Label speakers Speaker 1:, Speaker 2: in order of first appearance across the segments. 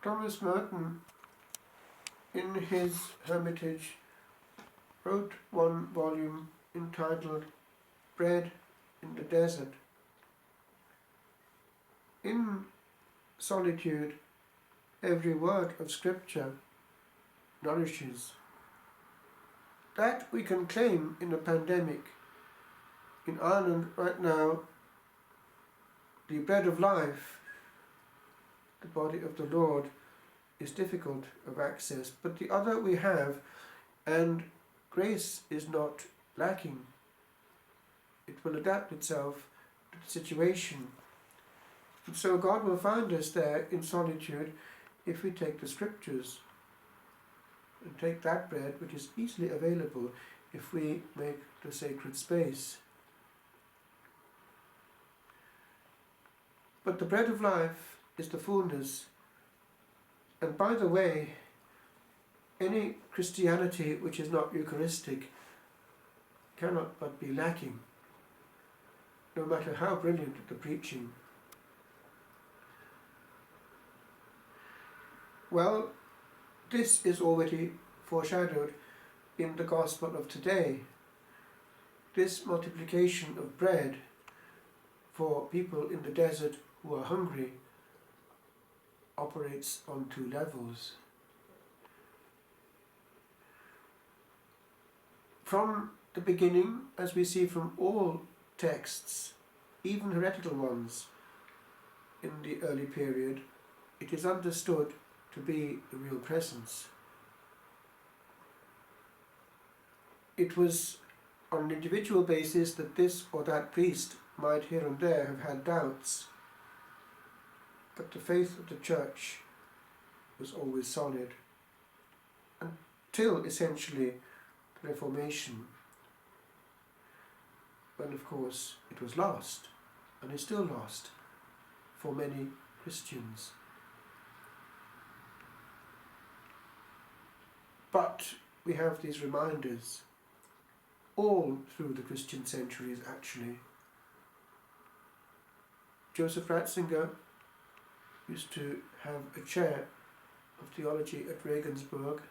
Speaker 1: Thomas Merton, in his hermitage, wrote one volume entitled Bread in the Desert. In solitude, every word of Scripture nourishes. That we can claim in a pandemic. In Ireland right now, the bread of life, the body of the Lord, is difficult of access, but the other we have, and grace is not lacking. It will adapt itself to the situation. And so God will find us there in solitude if we take the Scriptures and take that bread which is easily available if we make the sacred space. But the bread of life is the fullness. And by the way, any Christianity which is not Eucharistic cannot but be lacking, no matter how brilliant the preaching. Well, this is already foreshadowed in the Gospel of today. This multiplication of bread for people in the desert who are hungry operates on two levels. From the beginning, as we see from all texts, even heretical ones in the early period, it is understood to be the real presence. It was on an individual basis that this or that priest might here and there have had doubts, but the faith of the Church was always solid, until essentially the Reformation, when of course it was lost, and is still lost for many Christians. But we have these reminders all through the Christian centuries actually. Joseph Ratzinger used to have a chair of theology at Regensburg,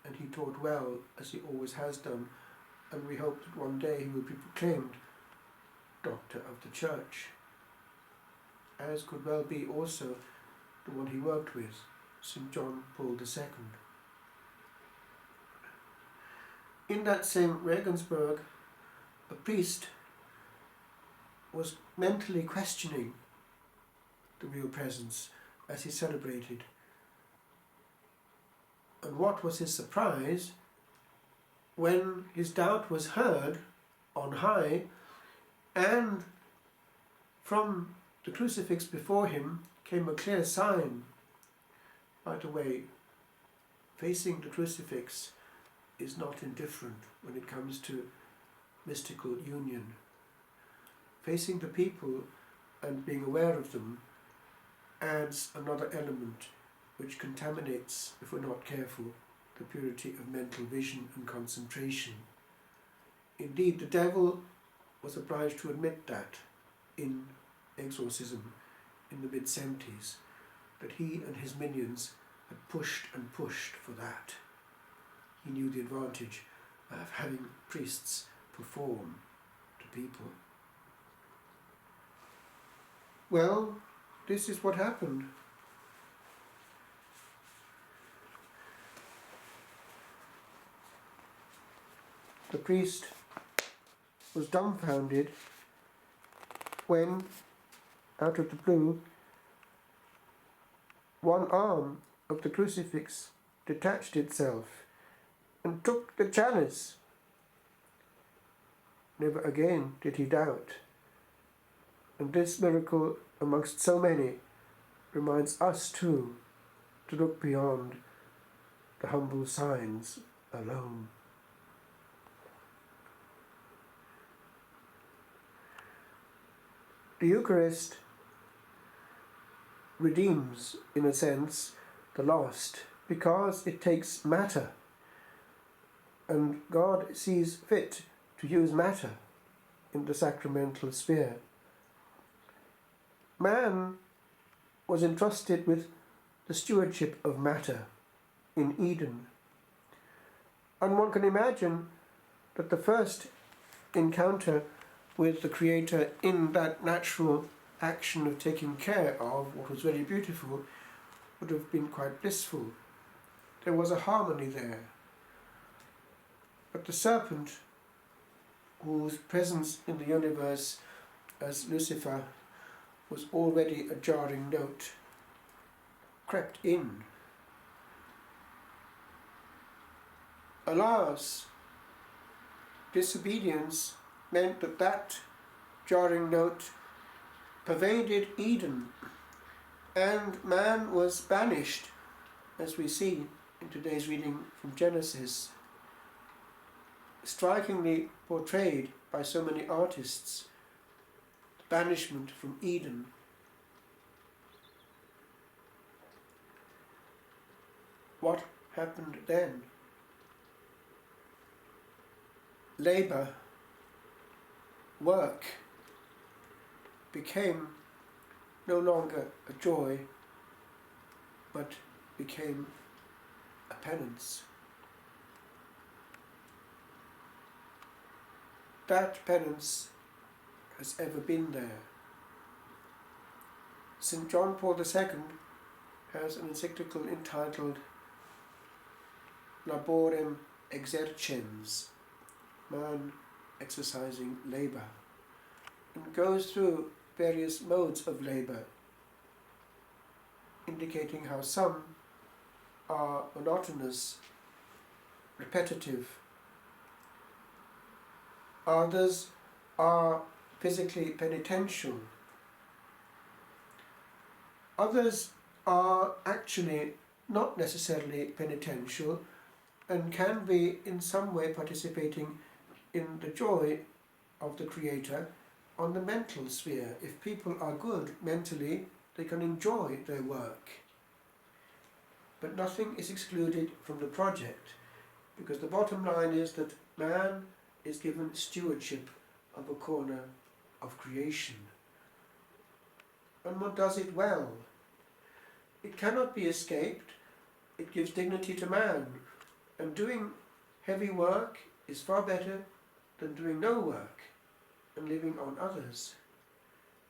Speaker 1: and he taught well, as he always has done, and we hope that one day he will be proclaimed Doctor of the Church, as could well be also the one he worked with, St. John Paul II. In that same Regensburg, a priest was mentally questioning the real presence as he celebrated. And what was his surprise when his doubt was heard on high, and from the crucifix before him came a clear sign. By the way, facing the crucifix is not indifferent when it comes to mystical union. Facing the people and being aware of them adds another element which contaminates, if we're not careful, the purity of mental vision and concentration. Indeed, the devil was obliged to admit that in exorcism in the mid-70s, that he and his minions had pushed and pushed for that. He knew the advantage of having priests perform to people. Well, this is what happened. The priest was dumbfounded when, out of the blue, one arm of the crucifix detached itself and took the chalice. Never again did he doubt. And this miracle, amongst so many, reminds us too to look beyond the humble signs alone. The Eucharist redeems, in a sense, the lost, because it takes matter, and God sees fit to use matter in the sacramental sphere. Man was entrusted with the stewardship of matter in Eden. And one can imagine that the first encounter with the Creator in that natural action of taking care of what was very beautiful would have been quite blissful. There was a harmony there. But the serpent, whose presence in the universe as Lucifer was already a jarring note, crept in. Alas, disobedience meant that that jarring note pervaded Eden, and man was banished, as we see in today's reading from Genesis, strikingly portrayed by so many artists, the banishment from Eden. What happened then? Labour, work, became no longer a joy, but became a penance. That penance has ever been there. St. John Paul II has an encyclical entitled Laborem exercens, man exercising labour, and goes through various modes of labour, indicating how some are monotonous, repetitive, others are physically penitential, others are actually not necessarily penitential and can be in some way participating in the joy of the Creator on the mental sphere. If people are good mentally, they can enjoy their work. But nothing is excluded from the project, because the bottom line is that man is given stewardship of a corner of creation. And one does it well. It cannot be escaped. It gives dignity to man. And doing heavy work is far better than doing no work and living on others.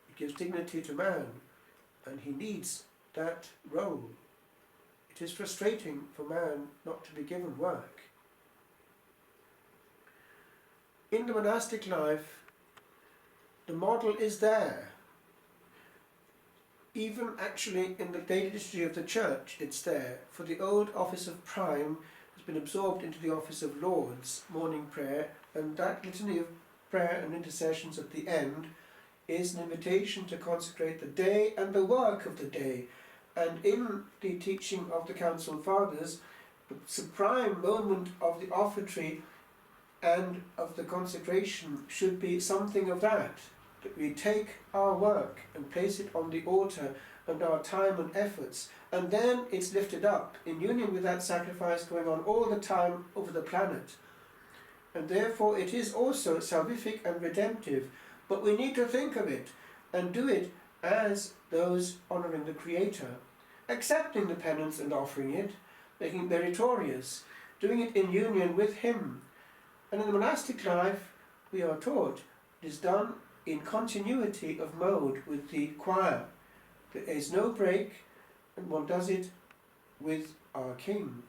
Speaker 1: It gives dignity to man, and he needs that role. It is frustrating for man not to be given work. In the monastic life, the model is there. Even actually in the daily liturgy of the Church, it's there. For the old office of Prime has been absorbed into the office of Lord's, morning prayer, and that litany of prayer and intercessions at the end is an invitation to consecrate the day and the work of the day. And in the teaching of the Council Fathers, the supreme moment of the offertory and of the consecration should be something of that we take our work and place it on the altar and our time and efforts, and then it's lifted up in union with that sacrifice going on all the time over the planet. And therefore it is also salvific and redemptive, but we need to think of it and do it as those honouring the Creator, accepting the penance and offering it, making it meritorious, doing it in union with Him. And in the monastic life, we are taught, it is done in continuity of mode with the choir. There is no break, and one does it with our King.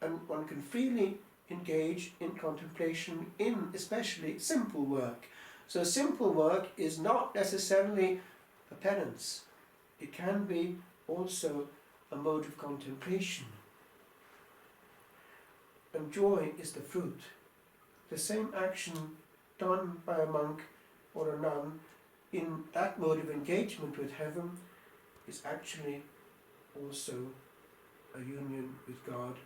Speaker 1: And one can freely engage in contemplation in especially simple work. So simple work is not necessarily a penance. It can be also a mode of contemplation. And joy is the fruit. The same action done by a monk or a nun in that mode of engagement with heaven is actually also a union with God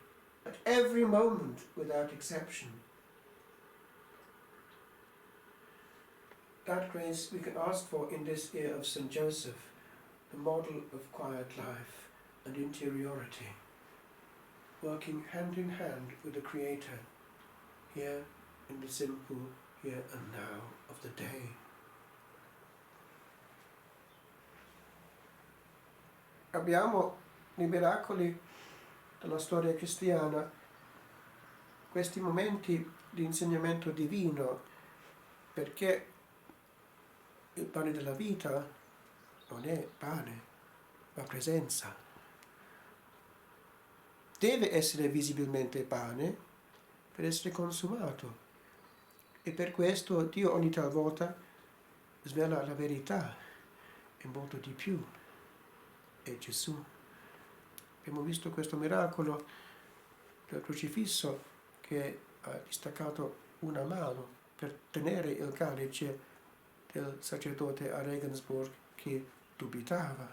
Speaker 1: at every moment without exception. That grace we can ask for in this year of St. Joseph, the model of quiet life and interiority, working hand in hand with the Creator here in the simple here and now of the day. Abbiamo nei miracoli della storia cristiana, questi momenti di insegnamento divino, perché il pane della vita non è pane, ma presenza. Deve essere visibilmente pane per essere consumato. E per questo Dio ogni talvolta svela la verità e molto di più. È Gesù. Abbiamo visto questo miracolo del crocifisso che ha distaccato una mano per tenere il calice del sacerdote a Regensburg che dubitava.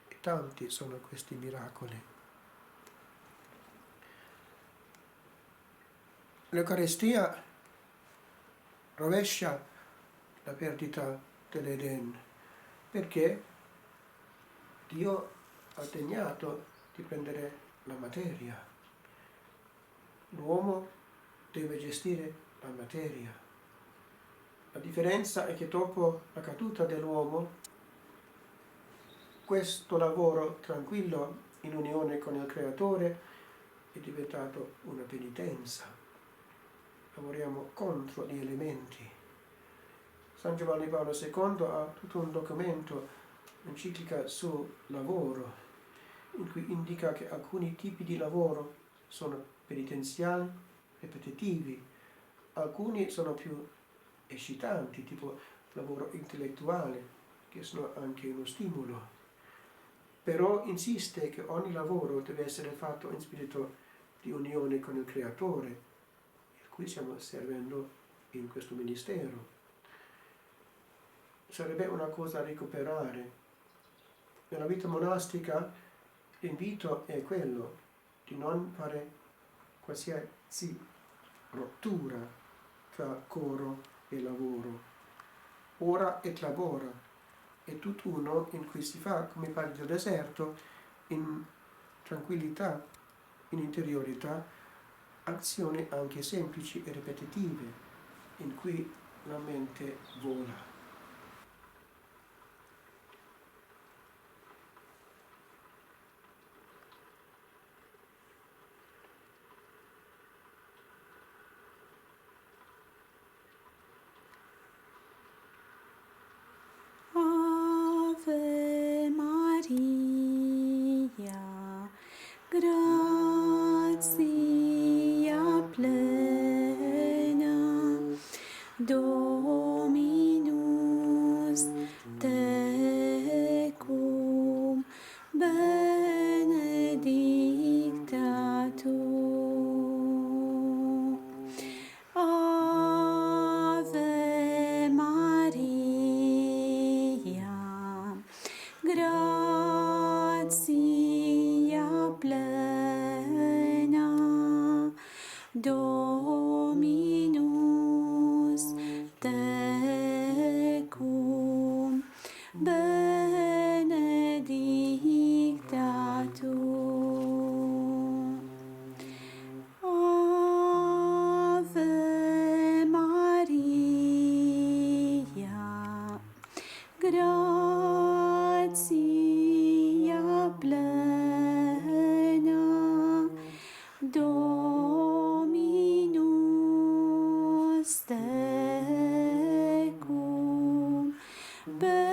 Speaker 1: E tanti sono questi miracoli. L'Eucaristia rovescia la perdita dell'Eden, perché Dio ha degnato di prendere la materia. L'uomo deve gestire la materia. La differenza è che dopo la caduta dell'uomo, questo lavoro tranquillo in unione con il Creatore è diventato una penitenza. Lavoriamo contro gli elementi. San Giovanni Paolo II ha tutto un documento, un'enciclica su lavoro, in cui indica che alcuni tipi di lavoro sono penitenziali, ripetitivi, alcuni sono più eccitanti, tipo lavoro intellettuale, che sono anche uno stimolo. Però insiste che ogni lavoro deve essere fatto in spirito di unione con il Creatore, il cui stiamo servendo in questo ministero. Sarebbe una cosa da recuperare. Nella vita monastica l'invito è quello di non fare qualsiasi rottura tra coro e lavoro. Ora et labora è tutt'uno in cui si fa, come padre del deserto, in tranquillità, in interiorità, azioni anche semplici e ripetitive, in cui la mente vola.
Speaker 2: Ave Maria, gratia plena, Dominus tecum, benedicta tu. Ave Maria, gratia plena, Dominus tecum, benedicta tu. Ave Maria, gratia plena, Dominus tecum, benedicta